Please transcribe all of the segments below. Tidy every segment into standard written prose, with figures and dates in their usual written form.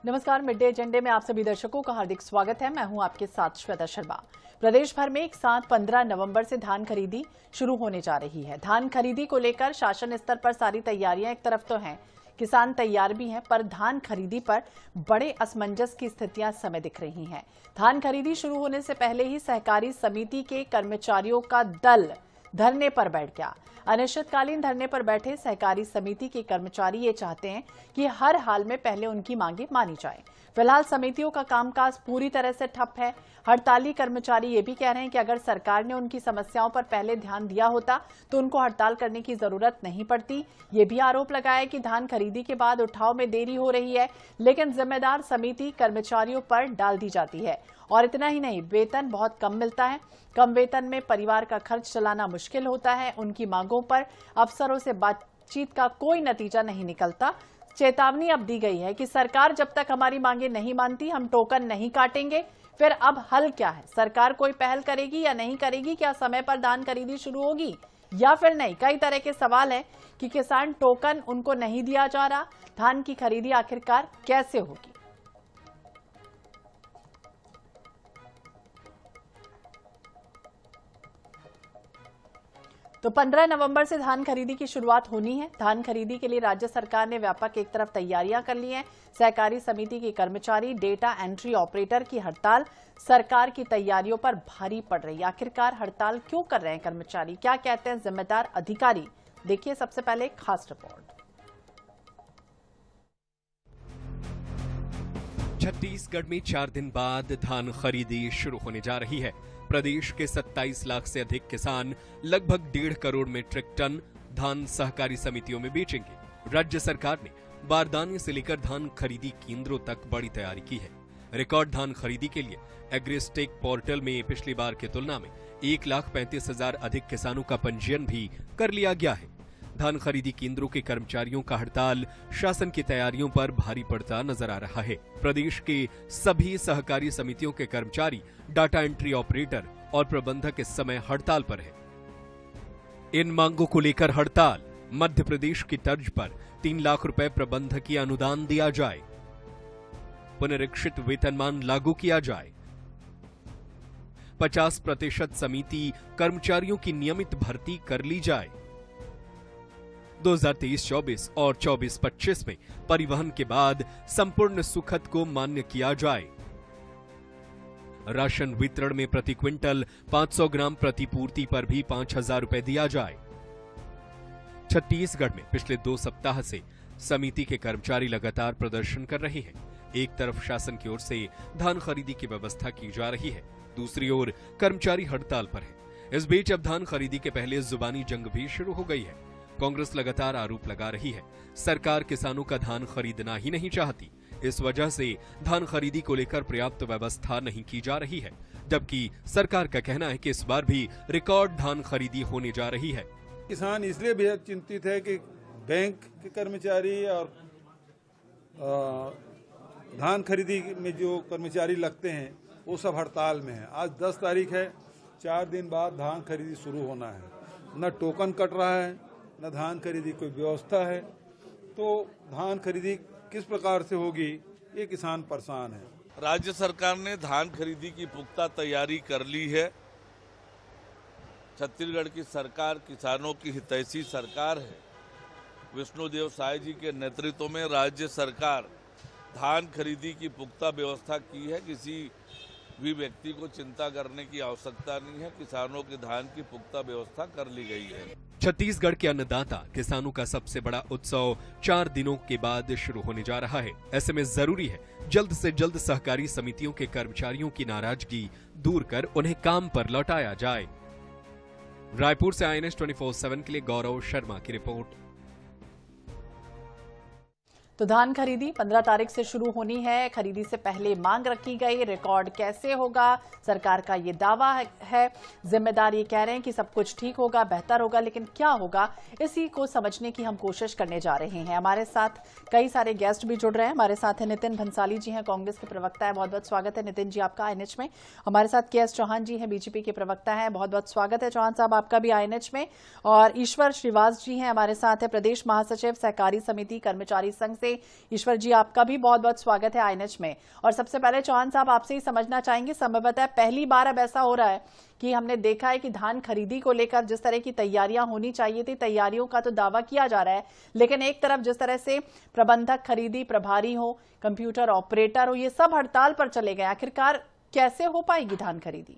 नमस्कार, mid day एजेंडे में आप सभी दर्शकों का हार्दिक स्वागत है। मैं हूं आपके साथ श्वेता शर्मा। प्रदेश भर में एक साथ 15 नवंबर से धान खरीदी शुरू होने जा रही है। धान खरीदी को लेकर शासन स्तर पर सारी तैयारियां एक तरफ तो हैं, किसान तैयार भी हैं, पर धान खरीदी पर बड़े असमंजस की स्थितियां इस समय दिख रही हैं। धान खरीदी शुरू होने से पहले ही सहकारी समिति के कर्मचारियों का दल धरने पर बैठ गया। अनिश्चितकालीन धरने पर बैठे सहकारी समिति के कर्मचारी ये चाहते हैं कि हर हाल में पहले उनकी मांगे मानी जाए। फिलहाल समितियों का कामकाज पूरी तरह से ठप है। हड़ताली कर्मचारी ये भी कह रहे हैं कि अगर सरकार ने उनकी समस्याओं पर पहले ध्यान दिया होता तो उनको हड़ताल करने की जरूरत नहीं पड़ती। ये भी आरोप लगाया कि धान खरीदी के बाद उठाव में देरी हो रही है, लेकिन जिम्मेदार समिति कर्मचारियों पर डाल दी जाती है। और इतना ही नहीं, वेतन बहुत कम मिलता है। कम वेतन में परिवार का खर्च चलाना मुश्किल होता है। उनकी मांगों पर अफसरों से बातचीत का कोई नतीजा नहीं निकलता। चेतावनी अब दी गई है कि सरकार जब तक हमारी मांगे नहीं मानती, हम टोकन नहीं काटेंगे। फिर अब हल क्या है? सरकार कोई पहल करेगी या नहीं करेगी? क्या समय पर धान खरीदी शुरू होगी या फिर नहीं? कई तरह के सवाल हैं कि किसान टोकन उनको नहीं दिया जा रहा, धान की खरीदी आखिरकार कैसे होगी? तो 15 नवंबर से धान खरीदी की शुरुआत होनी है। धान खरीदी के लिए राज्य सरकार ने व्यापक एक तरफ तैयारियां कर ली हैं। सहकारी समिति के कर्मचारी, डेटा एंट्री ऑपरेटर की हड़ताल सरकार की तैयारियों पर भारी पड़ रही है। आखिरकार हड़ताल क्यों कर रहे हैं कर्मचारी? क्या कहते हैं जिम्मेदार अधिकारी? देखिए सबसे पहले खास रिपोर्ट। छत्तीसगढ़ में 4 दिन बाद धान खरीदी शुरू होने जा रही है। प्रदेश के 27 लाख से अधिक किसान लगभग 1.5 करोड़ मीट्रिक टन धान सहकारी समितियों में बेचेंगे। राज्य सरकार ने बारदाने से लेकर धान खरीदी केंद्रों तक बड़ी तैयारी की है। रिकॉर्ड धान खरीदी के लिए एग्रीस्टेक पोर्टल में पिछली बार की तुलना में 1,35,000 अधिक किसानों का पंजीयन भी कर लिया गया है। धान खरीदी केंद्रों के कर्मचारियों का हड़ताल शासन की तैयारियों पर भारी पड़ता नजर आ रहा है। प्रदेश के सभी सहकारी समितियों के कर्मचारी, डाटा एंट्री ऑपरेटर और प्रबंधक इस समय हड़ताल पर है। इन मांगों को लेकर हड़ताल। मध्य प्रदेश की तर्ज पर 3 लाख रुपए प्रबंधकीय अनुदान दिया जाए, पुनरीक्षित वेतनमान लागू किया जाए, 50% समिति कर्मचारियों की नियमित भर्ती कर ली जाए, 2023-24 और 24-25 में परिवहन के बाद संपूर्ण सुखद को मान्य किया जाए, राशन वितरण में प्रति क्विंटल 500 ग्राम प्रतिपूर्ति पर भी 5,000 रुपए दिया जाए। छत्तीसगढ़ में पिछले 2 सप्ताह से समिति के कर्मचारी लगातार प्रदर्शन कर रहे हैं। एक तरफ शासन की ओर से धान खरीदी की व्यवस्था की जा रही है, दूसरी ओर कर्मचारी हड़ताल पर है। इस बीच अब धान खरीदी के पहले जुबानी जंग भी शुरू हो गई है। कांग्रेस लगातार आरोप लगा रही है, सरकार किसानों का धान खरीदना ही नहीं चाहती। इस वजह से धान खरीदी को लेकर पर्याप्त व्यवस्था नहीं की जा रही है, जबकि सरकार का कहना है कि इस बार भी रिकॉर्ड धान खरीदी होने जा रही है। किसान इसलिए बेहद चिंतित है कि बैंक के कर्मचारी और धान खरीदी में जो कर्मचारी लगते हैं वो सब हड़ताल में है। आज 10 तारीख है, 4 दिन बाद धान खरीदी शुरू होना है। न टोकन कट रहा है, न धान खरीदी कोई व्यवस्था है। तो धान खरीदी किस प्रकार से होगी, ये किसान परेशान है। राज्य सरकार ने धान खरीदी की पुख्ता तैयारी कर ली है। छत्तीसगढ़ की सरकार किसानों की हितैषी सरकार है। विष्णुदेव साय जी के नेतृत्व में राज्य सरकार धान खरीदी की पुख्ता व्यवस्था की है। किसी भी व्यक्ति को चिंता करने की आवश्यकता नहीं है। किसानों के धान की पुख्ता व्यवस्था कर ली गई है। छत्तीसगढ़ के अन्नदाता किसानों का सबसे बड़ा उत्सव 4 दिनों के बाद शुरू होने जा रहा है। ऐसे में जरूरी है जल्द से जल्द सहकारी समितियों के कर्मचारियों की नाराजगी दूर कर उन्हें काम पर लौटाया जाए। रायपुर से INS 24/7 के लिए गौरव शर्मा की रिपोर्ट। तो धान खरीदी 15 तारीख से शुरू होनी है। खरीदी से पहले मांग रखी गई, रिकॉर्ड कैसे होगा? सरकार का ये दावा है, जिम्मेदार ये कह रहे हैं कि सब कुछ ठीक होगा, बेहतर होगा, लेकिन क्या होगा इसी को समझने की हम कोशिश करने जा रहे हैं। हमारे साथ कई सारे गेस्ट भी जुड़ रहे हैं। हमारे साथ है नितिन भंसाली जी हैं, कांग्रेस के प्रवक्ता है, बहुत बहुत स्वागत है नितिन जी आपका INH में। हमारे साथ KS चौहान जी हैं, BJP के प्रवक्ता है, बहुत बहुत स्वागत है चौहान साहब आपका भी INH में। और ईश्वर श्रीवास जी हैं हमारे साथ है, प्रदेश महासचिव सहकारी समिति कर्मचारी संघ से। ईश्वर जी, आपका भी बहुत बहुत स्वागत है आईएनएच में। और सबसे पहले चौहान साहब, आपसे ही समझना चाहेंगे, संभवतः पहली बार अब ऐसा हो रहा है कि हमने देखा है कि धान खरीदी को लेकर जिस तरह की तैयारियां होनी चाहिए थी, तैयारियों का तो दावा किया जा रहा है, लेकिन एक तरफ जिस तरह से प्रबंधक खरीदी प्रभारी हो, कंप्यूटर ऑपरेटर हो, ये सब हड़ताल पर चले गए। आखिरकार कैसे हो पाएगी धान खरीदी?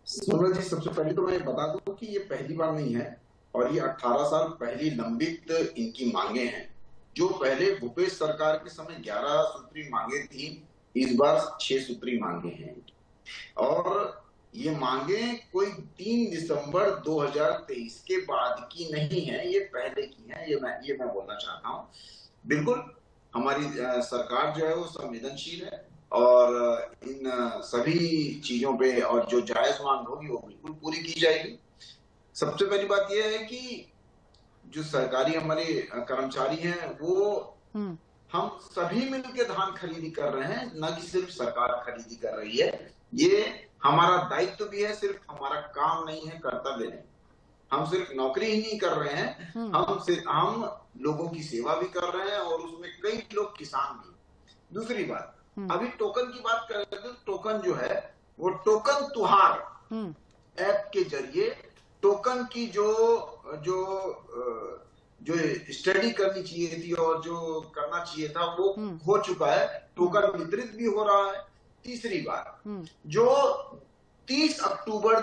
सोनल जी, सबसे पहले तो मैं बता दूं कि ये पहली बार नहीं है और ये 18 साल पहले लंबित इनकी मांगे हैं। जो पहले भूपेश सरकार के समय 11 सूत्री मांगे थी, इस बार 6 सूत्री मांगे हैं। और ये मांगे कोई 3 दिसंबर 2023 के बाद की नहीं है, ये पहले की है। ये मैं बोलना चाहता हूँ। बिल्कुल हमारी सरकार जो है वो संवेदनशील है और इन सभी चीजों पे और जो जायज मांग होगी वो बिल्कुल पूरी की जाएगी। सबसे पहली बात यह है कि जो सरकारी हमारे कर्मचारी हैं वो हम सभी मिलकर धान खरीदी कर रहे हैं, न कि सिर्फ सरकार खरीदी कर रही है। ये हमारा दायित्व भी है, सिर्फ हमारा काम नहीं है, कर्तव्य नहीं। हम सिर्फ नौकरी ही नहीं कर रहे हैं, हम लोगों की सेवा भी कर रहे हैं और उसमें कई लोग किसान भी। दूसरी बात, अभी टोकन की बात कर रहे थे। टोकन जो है वो टोकन तुहार ऐप के जरिए टोकन की जो स्टडी करनी चाहिए थी और जो करना चाहिए था वो हो चुका है। टोकन वितरित भी हो रहा है। तीसरी बात, जो 30 अक्टूबर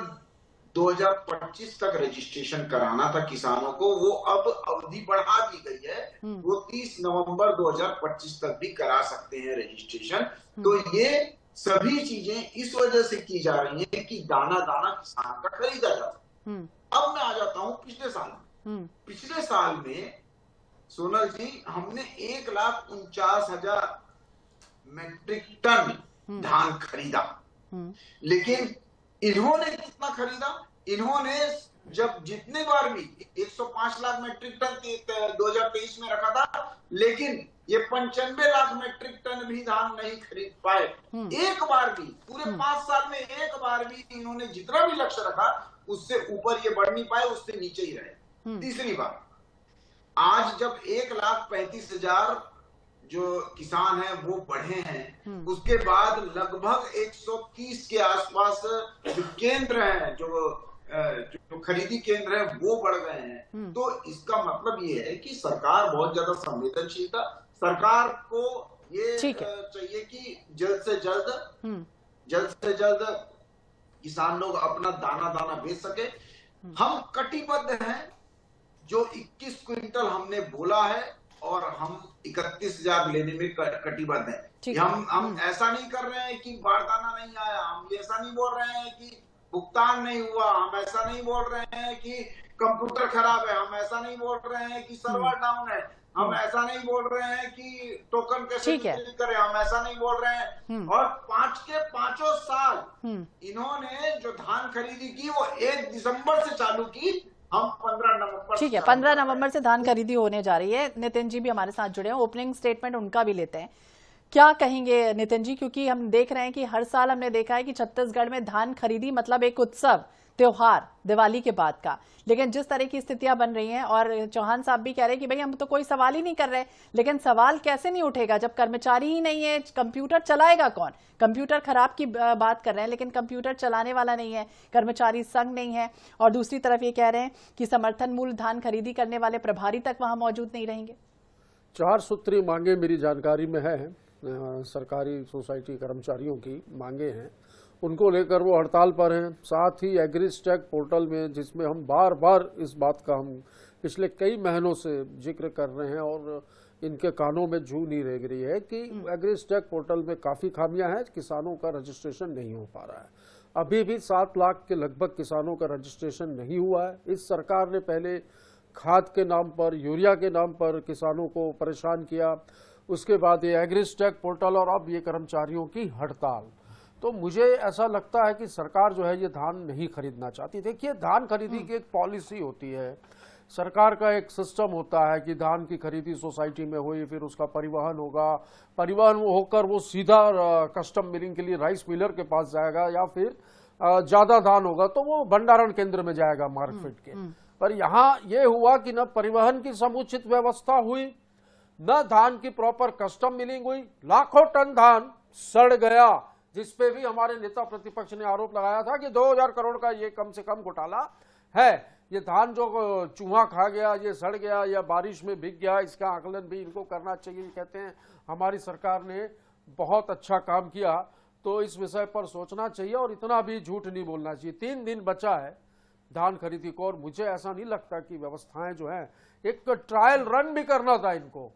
2025 तक रजिस्ट्रेशन कराना था किसानों को, वो अब अवधि बढ़ा दी गई है। वो 30 नवंबर 2025 तक भी करा सकते हैं रजिस्ट्रेशन। तो ये सभी चीजें इस वजह से की जा रही हैं कि दाना दाना किसान का खरीदा जा सके। अब मैं आ जाता हूं पिछले साल में। पिछले साल में सोनल जी, हमने 1,49,000 मेट्रिक टन धान खरीदा। लेकिन इन्होंने कितना खरीदा? इन्होंने जब जितने बार भी 105 लाख मेट्रिक टन 2023 में रखा था, लेकिन ये 95 लाख मेट्रिक टन भी धान नहीं खरीद पाए। एक बार भी, पूरे 5 साल में एक बार भी इन्होंने जितना भी लक्ष्य रखा उससे ऊपर ये बढ़ नहीं पाए, उससे नीचे ही रहे। तीसरी बात, आज जब 1,35,000 जो किसान हैं वो बढ़े हैं, उसके बाद लगभग 130 के आसपास जो केंद्र हैं, जो खरीदी केंद्र है वो बढ़ गए हैं। तो इसका मतलब ये है कि सरकार बहुत ज्यादा संवेदनशील था। सरकार को ये चाहिए कि जल्द से जल्द किसान लोग अपना दाना दाना बेच सके। हम कटिबद्ध हैं, जो 21 क्विंटल हमने बोला है और हम 31,000 लेने में कटिबद्ध है। हम ऐसा नहीं कर रहे हैं कि बारदाना नहीं आया, हम ऐसा नहीं बोल रहे हैं कि भुगतान नहीं हुआ, हम ऐसा नहीं बोल रहे हैं कि कंप्यूटर खराब है, हम ऐसा नहीं बोल रहे हैं कि सर्वर डाउन है, हम ऐसा नहीं बोल रहे हैं कि टोकन कैसे करें, हम ऐसा नहीं बोल रहे हैं। और 5 के 5 साल इन्होंने जो धान खरीदी की वो 1 दिसंबर से चालू की, हम 15 नवंबर। ठीक है, 15 नवंबर से धान खरीदी होने जा रही है। नितिन जी भी हमारे साथ जुड़े हैं, ओपनिंग स्टेटमेंट उनका भी लेते हैं। क्या कहेंगे नितिन जी, क्योंकि हम देख रहे हैं कि हर साल हमने देखा है कि छत्तीसगढ़ में धान खरीदी मतलब एक उत्सव, त्योहार, दिवाली के बाद का। लेकिन जिस तरह की स्थितियां बन रही हैं, और चौहान साहब भी कह रहे हैं कि भाई हम तो कोई सवाल ही नहीं कर रहे, लेकिन सवाल कैसे नहीं उठेगा जब कर्मचारी ही नहीं है? कंप्यूटर चलाएगा कौन? कंप्यूटर खराब की बात कर रहे हैं, लेकिन कंप्यूटर चलाने वाला नहीं है, कर्मचारी संघ नहीं है, और दूसरी तरफ ये कह रहे हैं कि समर्थन मूल्य धान खरीदी करने वाले प्रभारी तक वहां मौजूद नहीं रहेंगे। 4 सूत्री मांगे मेरी जानकारी में है, सरकारी सोसाइटी कर्मचारियों की मांगे हैं, उनको लेकर वो हड़ताल पर हैं। साथ ही एग्रीस्टैक पोर्टल में, जिसमें हम बार बार इस बात का हम पिछले कई महीनों से जिक्र कर रहे हैं और इनके कानों में जू नहीं रेंग रही है कि एग्रीस्टैक पोर्टल में काफ़ी खामियां हैं, किसानों का रजिस्ट्रेशन नहीं हो पा रहा है। अभी भी 7 लाख के लगभग किसानों का रजिस्ट्रेशन नहीं हुआ है। इस सरकार ने पहले खाद के नाम पर, यूरिया के नाम पर किसानों को परेशान किया, उसके बाद ये एग्रीस्टैक पोर्टल और अब ये कर्मचारियों की हड़ताल। तो मुझे ऐसा लगता है कि सरकार जो है ये धान नहीं खरीदना चाहती। देखिए, धान खरीदी की एक पॉलिसी होती है, सरकार का एक सिस्टम होता है कि धान की खरीदी सोसाइटी में हुई, फिर उसका परिवहन होगा, परिवहन होकर वो सीधा कस्टम मिलिंग के लिए राइस मिलर के पास जाएगा, या फिर ज्यादा धान होगा तो वो भंडारण केंद्र में जाएगा मार्केट के। पर यहाँ ये हुआ कि न परिवहन की समुचित व्यवस्था हुई न धान की प्रॉपर कस्टम मिलिंग हुई, लाखों टन धान सड़ गया, जिसपे भी हमारे नेता प्रतिपक्ष ने आरोप लगाया था कि 2000 करोड़ का ये कम से कम घोटाला है। ये धान जो चूहा खा गया, ये सड़ गया या बारिश में भीग गया, इसका आकलन भी इनको करना चाहिए। कहते हैं हमारी सरकार ने बहुत अच्छा काम किया, तो इस विषय पर सोचना चाहिए और इतना भी झूठ नहीं बोलना चाहिए। 3 दिन बचा है धान खरीदी को, और मुझे ऐसा नहीं लगता कि व्यवस्थाएं जो हैं, एक ट्रायल रन भी करना था इनको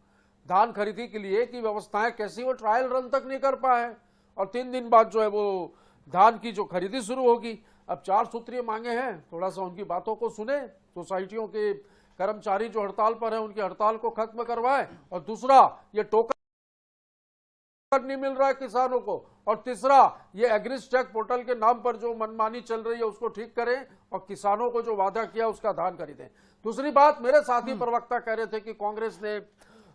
धान खरीदी के लिए कि व्यवस्थाएं कैसी, वो ट्रायल रन तक नहीं कर पाए, और 3 दिन बाद जो है वो धान की जो खरीदी शुरू होगी। अब 4 सूत्रीय मांगे हैं, थोड़ा सा उनकी बातों को सुने, सोसाइटियों के कर्मचारी जो हड़ताल पर हैं उनकी हड़ताल को खत्म करवाएं, और दूसरा ये टोकन नहीं मिल रहा है किसानों को, और तीसरा ये एग्रीस्टैक पोर्टल के नाम पर जो मनमानी चल रही है उसको ठीक करें और किसानों को जो वादा किया उसका धान खरीदें। दूसरी बात, मेरे साथी प्रवक्ता कह रहे थे कि कांग्रेस ने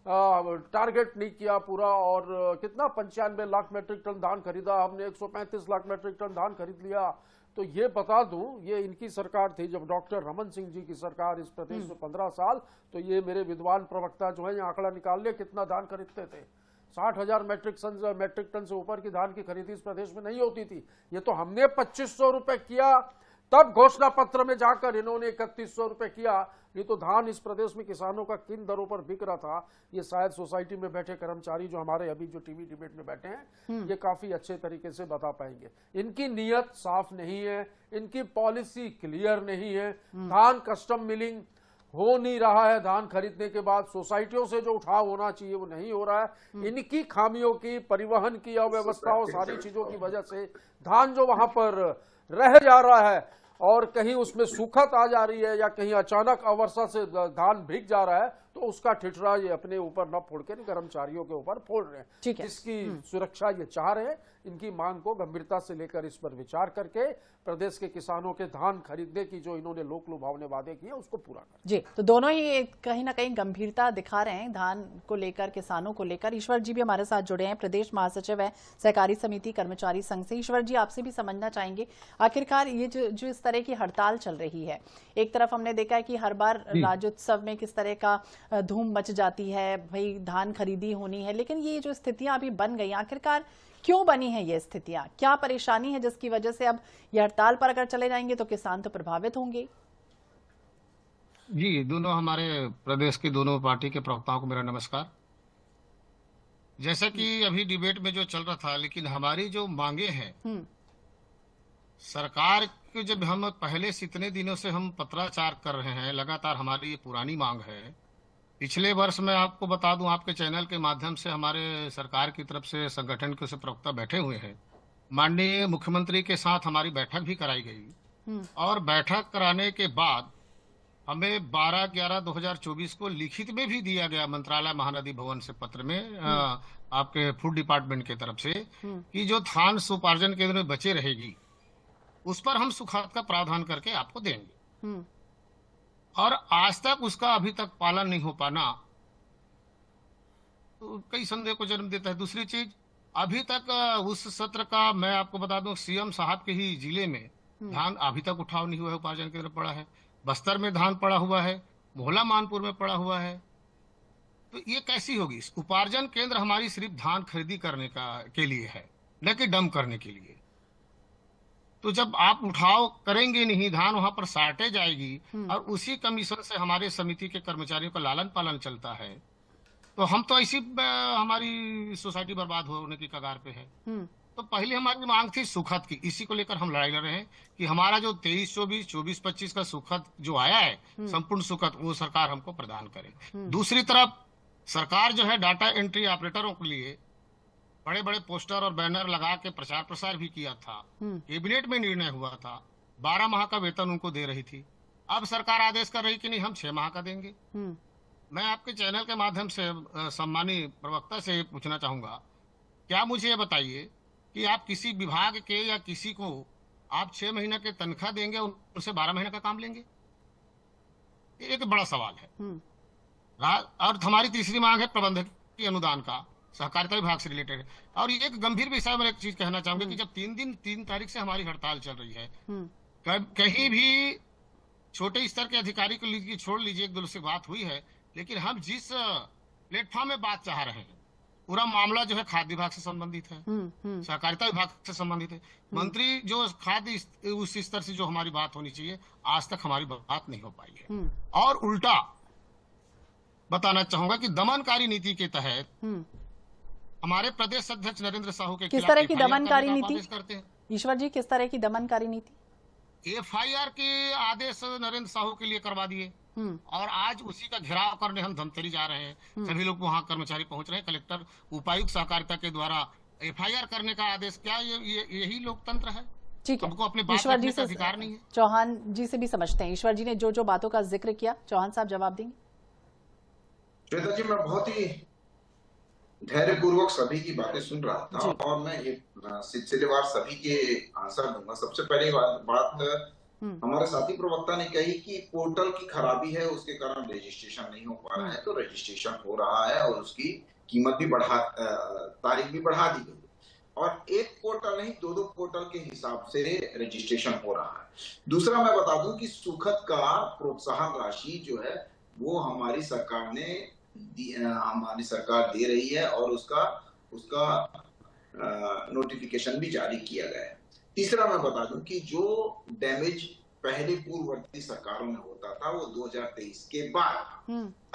टारगेट नहीं किया पूरा, और कितना 95 लाख मेट्रिक टन धान खरीदा, हमने 135 लाख मेट्रिक टन धान खरीद लिया। तो ये बता दूं, ये इनकी सरकार थी जब डॉक्टर रमन सिंह जी की सरकार इस प्रदेश में 15 साल, तो ये मेरे विद्वान प्रवक्ता जो है ये आंकड़ा निकाल लिया कितना धान खरीदते थे। 60,000 मेट्रिक टन से ऊपर की धान की खरीदी इस प्रदेश में नहीं होती थी। ये तो हमने 2500 रुपए किया, तब घोषणा पत्र में जाकर इन्होंने 3100 रुपए किया। ये तो धान इस प्रदेश में किसानों का किन दरों पर बिक रहा था, ये शायद सोसाइटी में बैठे कर्मचारी जो हमारे अभी जो टीवी डिबेट में बैठे हैं ये काफी अच्छे तरीके से बता पाएंगे। इनकी नीयत साफ नहीं है, इनकी पॉलिसी क्लियर नहीं है, धान कस्टम मिलिंग हो नहीं रहा है, धान खरीदने के बाद सोसाइटियों से जो उठाव होना चाहिए वो नहीं हो रहा है। इनकी खामियों की, परिवहन की अव्यवस्थाओं, सारी चीजों की वजह से धान जो वहां पर रह जा रहा है और कहीं उसमें सूखत आ जा रही है या कहीं अचानक अवर्षा से धान भीग जा रहा है, तो उसका ठिठुरा ये अपने ऊपर न फोड़ के कर्मचारियों के ऊपर फोड़ रहे हैं। जिसकी सुरक्षा ये चाह रहे हैं, इनकी मांग को गंभीरता से लेकर इस पर विचार करके प्रदेश के किसानों के धान खरीदने की जो इन्होंने लोक लुभावने वादे किए उसको पूरा कर। जी, तो दोनों ही कहीं ना कहीं गंभीरता दिखा रहे हैं धान को लेकर, किसानों को लेकर। ईश्वर जी भी हमारे साथ जुड़े हैं, प्रदेश महासचिव है सहकारी समिति कर्मचारी संघ से। ईश्वर जी, आपसे भी समझना चाहेंगे, आखिरकार ये जो इस तरह की हड़ताल चल रही है, एक तरफ हमने देखा है कि हर बार राज्योत्सव में किस तरह का धूम मच जाती है, भाई धान खरीदी होनी है, लेकिन ये जो स्थितियां अभी बन गई, आखिरकार क्यों बनी है ये स्थितियां? क्या परेशानी है जिसकी वजह से अब ये हड़ताल पर अगर चले जाएंगे तो किसान तो प्रभावित होंगे? जी, दोनों हमारे प्रदेश की दोनों पार्टी के प्रवक्ताओं को मेरा नमस्कार। जैसा कि अभी डिबेट में जो चल रहा था, लेकिन हमारी जो मांगे हैं सरकार के, जब हम पहले से इतने दिनों से हम पत्राचार कर रहे हैं, लगातार हमारी ये पुरानी मांग है। पिछले वर्ष मैं आपको बता दूं, आपके चैनल के माध्यम से हमारे सरकार की तरफ से संगठन के प्रवक्ता बैठे हुए हैं, माननीय मुख्यमंत्री के साथ हमारी बैठक भी कराई गई, और बैठक कराने के बाद हमें 12/11/2024 को लिखित में भी दिया गया मंत्रालय महानदी भवन से पत्र में आपके फूड डिपार्टमेंट की तरफ से कि जो धान उपार्जन केंद्र में बचे रहेगी उस पर हम सुखाद का प्रावधान करके आपको देंगे। और आज तक उसका अभी तक पालन नहीं हो पाना तो कई संदेह को जन्म देता है। दूसरी चीज, अभी तक उस सत्र का मैं आपको बता दूं, सीएम साहब के ही जिले में धान अभी तक उठाव नहीं हुआ है, उपार्जन केंद्र पड़ा है, बस्तर में धान पड़ा हुआ है, मोहला मानपुर में पड़ा हुआ है। तो ये कैसी होगी? उपार्जन केंद्र हमारी सिर्फ धान खरीदी करने के लिए है, न कि डंप करने के लिए। तो जब आप उठाव करेंगे नहीं, धान वहां पर साटे जाएगी, और उसी कमीशन से हमारे समिति के कर्मचारियों का लालन पालन चलता है, तो हम तो ऐसी हमारी सोसाइटी बर्बाद होने की कगार पे है। तो पहले हमारी मांग थी सुखद की, इसी को लेकर हम लड़ाई लड़ रहे हैं कि हमारा जो 23-24, 24-25 का सुखद जो आया है, संपूर्ण सुखद, वो सरकार हमको प्रदान करे। दूसरी तरफ सरकार जो है डाटा एंट्री ऑपरेटरों के लिए बड़े बड़े पोस्टर और बैनर लगा के प्रचार प्रसार भी किया था, कैबिनेट में निर्णय हुआ था, 12 माह का वेतन उनको दे रही थी। अब सरकार आदेश कर रही कि नहीं, हम 6 माह का देंगे। मैं आपके चैनल के माध्यम से सम्मानीय प्रवक्ता से पूछना चाहूंगा, क्या मुझे ये बताइए कि आप किसी विभाग के या किसी को आप 6 महीने के तनख्वाह देंगे, उनसे 12 महीने का काम लेंगे? एक बड़ा सवाल है। और हमारी तीसरी मांग है प्रबंधकीय अनुदान का, सहकारिता विभाग से रिलेटेड है। और एक गंभीर विषय में एक चीज कहना चाहूंगा कि जब 3 तारीख से हमारी हड़ताल चल रही है, कहीं भी छोटे स्तर के अधिकारी को छोड़ लीजिए, एक दो से बात हुई है, लेकिन हम जिस प्लेटफॉर्म में बात चाह रहे हैं। पूरा मामला जो है खाद्य विभाग से संबंधित है, सहकारिता विभाग से संबंधित है। मंत्री जो खाद्य उस स्तर से जो हमारी बात होनी चाहिए, आज तक हमारी बात नहीं हो पाई है। और उल्टा बताना चाहूंगा कि दमनकारी नीति के तहत हमारे प्रदेश अध्यक्ष नरेंद्र साहू के किस खिलाफ तरह की FIR दमनकारी करने का नीति आदेश करते हैं। ईश्वर जी, किस तरह की दमनकारी नीति? FIR के आदेश नरेंद्र साहू के लिए करवा दिए और आज उसी का घेराव करने हम धमतरी जा रहे हैं। सभी लोग वहां कर्मचारी पहुंच रहे हैं। कलेक्टर उपायुक्त सहकारिता के द्वारा FIR करने का आदेश, क्या यही लोकतंत्र है? ठीक है, हमको अपनी बात ईश्वर जी रखने का से, अधिकार नहीं है। चौहान जी से भी समझते हैं। ईश्वर जी ने जो जो बातों का जिक्र किया, चौहान साहब जवाब देंगे। श्वेता जी, मैं बहुत ही धैर्यपूर्वक सभी की बातें सुन रहा था और मैं एक सिलसिलेवार सभी के आंसर दूंगा। सबसे पहले बात हमारे साथी प्रवक्ता ने कही कि पोर्टल की खराबी है, उसके कारण रजिस्ट्रेशन नहीं हो पा रहा है। तो रजिस्ट्रेशन हो रहा है और उसकी कीमत भी तारीख भी बढ़ा दी गई और एक पोर्टल नहीं, दो पोर्टल के हिसाब से रजिस्ट्रेशन हो रहा है। दूसरा मैं बता दूं कि सुखद का प्रोत्साहन राशि जो है वो हमारी सरकार दे रही है और उसका नोटिफिकेशन भी जारी किया गया है। तीसरा मैं बता दूं कि जो डैमेज पहले पूर्ववर्ती सरकारों में होता था वो 2023 के बाद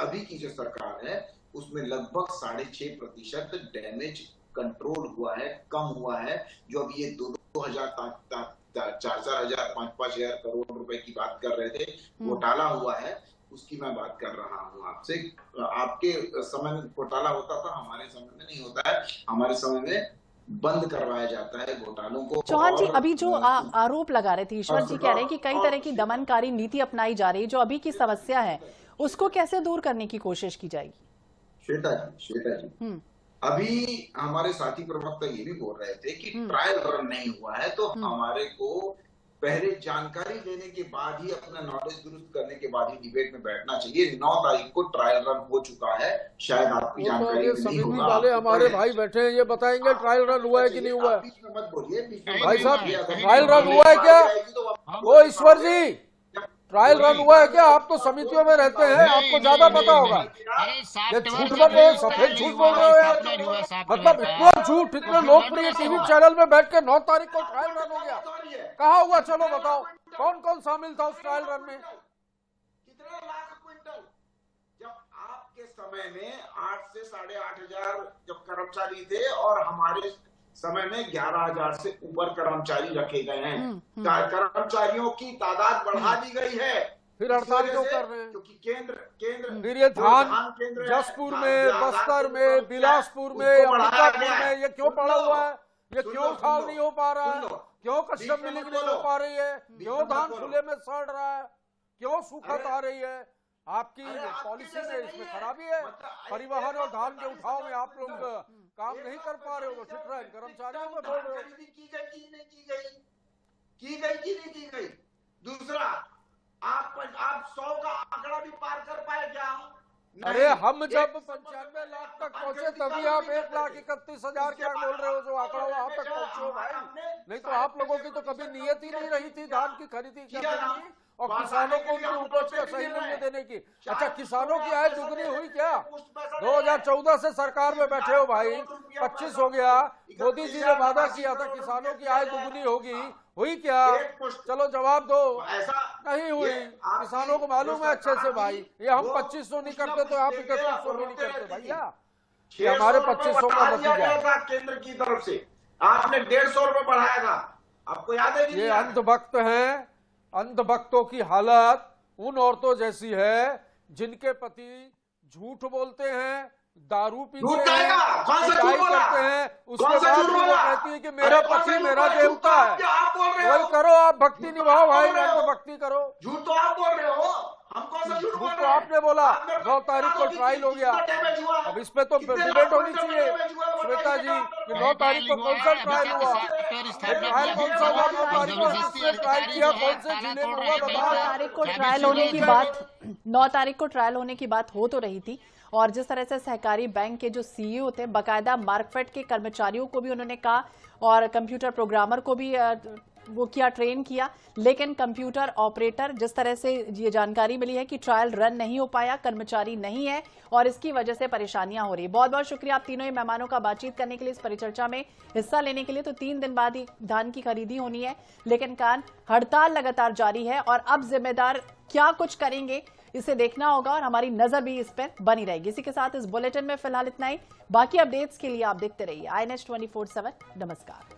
अभी की जो सरकार है उसमें लगभग 6.5% डैमेज कंट्रोल हुआ है, कम हुआ है। जो अभी ये 2,000 4,000 5,000 करोड़ रुपए की बात कर रहे थे, घोटाला हुआ है, उसकी मैं बात कर रहा हूँ आपसे। आपके समय में घोटाला होता था, हमारे समय में नहीं होता है। हमारे समय में बंद करवाया जाता है घोटालों को। चौहान जी, अभी जो आरोप लगा रहे थे, ईश्वर जी कह रहे हैं कि कई तरह की दमनकारी नीति अपनाई जा रही है। जो अभी की समस्या है उसको कैसे दूर करने की कोशिश की जाएगी? श्वेता जी, अभी हमारे साथी प्रवक्ता ये भी बोल रहे थे कि ट्रायल रन नहीं हुआ है, तो हमारे को पहले जानकारी लेने के बाद ही, अपना नॉलेज दुरुस्त करने के बाद ही डिबेट में बैठना चाहिए। 9 तारीख को ट्रायल रन हो चुका है, शायद आपकी जानकारी नहीं होगा। वाले हमारे भाई बैठे हैं, ये बताएंगे ट्रायल रन हुआ है कि नहीं हुआ है। बीच में मत बोलिए, भाई साहब, ट्रायल रन हुआ है क्या? ओ ईश्वर जी, ट्रायल रन हुआ है क्या? आप तो समितियों में रहते हैं, आपको ज्यादा पता होगा। ये झूठ मत बोलो, सफेद झूठ बोल रहे हो यार। मतलब इतना झूठ, इतने लोकप्रिय टीवी चैनल में बैठ के 9 तारीख को ट्रायल रन हो गया, कहाँ हुआ? चलो बताओ, कौन कौन शामिल था उस ट्रायल रन में? कितना लाख क्विंटल? जब आपके समय में 8 से 8,500 जब कर्मचारी थे और हमारे समय में 11,000 से ऊपर कर्मचारी रखे गए हैं। कर्मचारियों की तादाद बढ़ा दी गई है। फिर हड़ताल क्यों कर रहे हैं? क्योंकि केंद्र फिर ये धान जसपुर में, बस्तर में, बिलासपुर में, अंबिकापुर में ये क्यों पड़ा हुआ है? ये क्यों उठाव नहीं हो पा रहा है? क्यों कस्टम मिलिंग नहीं हो पा रही है? क्यों धान खुले में सड़ रहा है? क्यों सूखत आ रही है? आपकी पॉलिसी में इसमें खराबी है। परिवहन और धान के उठाव में आप लोग काम नहीं कर पा रहे हो, ठीक है? कर्मचारियों में बोल रहे हो की गई कि नहीं की गई। दूसरा, आप 100 का आंकड़ा भी पार कर पाए क्या? अरे हम जब 95 लाख तक पहुंचे तभी आप 1,31,000 क्या बोल रहे हो? जो आंकड़ा वहां तक पहुंचे हो भाई। नहीं तो आप लोगों की तो कभी नियत ही नहीं रही थी धान की खरीदी करने की और किसानों को उनकी उपज का सही मूल्य देने की। अच्छा, किसानों की आय दुगनी हुई क्या? 2014 से सरकार में बैठे हो भाई, 25 हो गया। मोदी जी ने वादा किया था किसानों की आय दुगनी होगी, हुई क्या? चलो जवाब दो। नहीं हुई। किसानों को मालूम है अच्छे से भाई, ये हम 2,500 नहीं करते तो आप 3,100 भी नहीं करते भैया। ये हमारे 2,500 का नतीजा। केंद्र की तरफ से आपने 150 रुपए बढ़ाया था, आपको याद है? ये अंधभक्त हैं। अंधभक्तों की हालत उन औरतों जैसी है जिनके पति झूठ बोलते हैं, दारू पीते हैं, पिटाई करते हैं, उसके बाद भी वो कहती है कि मेरा पति मेरा देवता है। वही करो, आप भक्ति निभाओ भाई, अंधभक्ति करो। झूठ तो आप बोल रहे हो, हम कौन सा झूठ बोल रहे हैं? तो आपने बोला 9 तारीख को ट्रायल हो गया। अब इस पे तो डिबेट होनी चाहिए श्वेता जी कि 9 तारीख को कौन सा ट्रायल हुआ, ट्रायल कौन सा हुआ, 9 तारीख को किसने ट्रायल किया, कौन से जिले में हुआ, बताओ। 9 तारीख को ट्रायल होने की बात 9 तारीख को ट्रायल होने की बात हो तो रही थी। और जिस तरह से सहकारी बैंक के जो सीईओ थे, बाकायदा मार्कफेड के कर्मचारियों को भी उन्होंने कहा और कंप्यूटर प्रोग्रामर को भी वो किया, ट्रेन किया, लेकिन कंप्यूटर ऑपरेटर, जिस तरह से ये जानकारी मिली है कि ट्रायल रन नहीं हो पाया, कर्मचारी नहीं है और इसकी वजह से परेशानियां हो रही है। बहुत बहुत शुक्रिया आप तीनों ही मेहमानों का बातचीत करने के लिए, इस परिचर्चा में हिस्सा लेने के लिए। तो 3 दिन बाद ही धान की खरीदी होनी है, लेकिन हड़ताल लगातार जारी है और अब जिम्मेदार क्या कुछ करेंगे इसे देखना होगा और हमारी नजर भी इस पर बनी रहेगी। इसी के साथ इस बुलेटिन में फिलहाल इतना ही। बाकी अपडेट्स के लिए आप देखते रहिए INH 24/7। नमस्कार।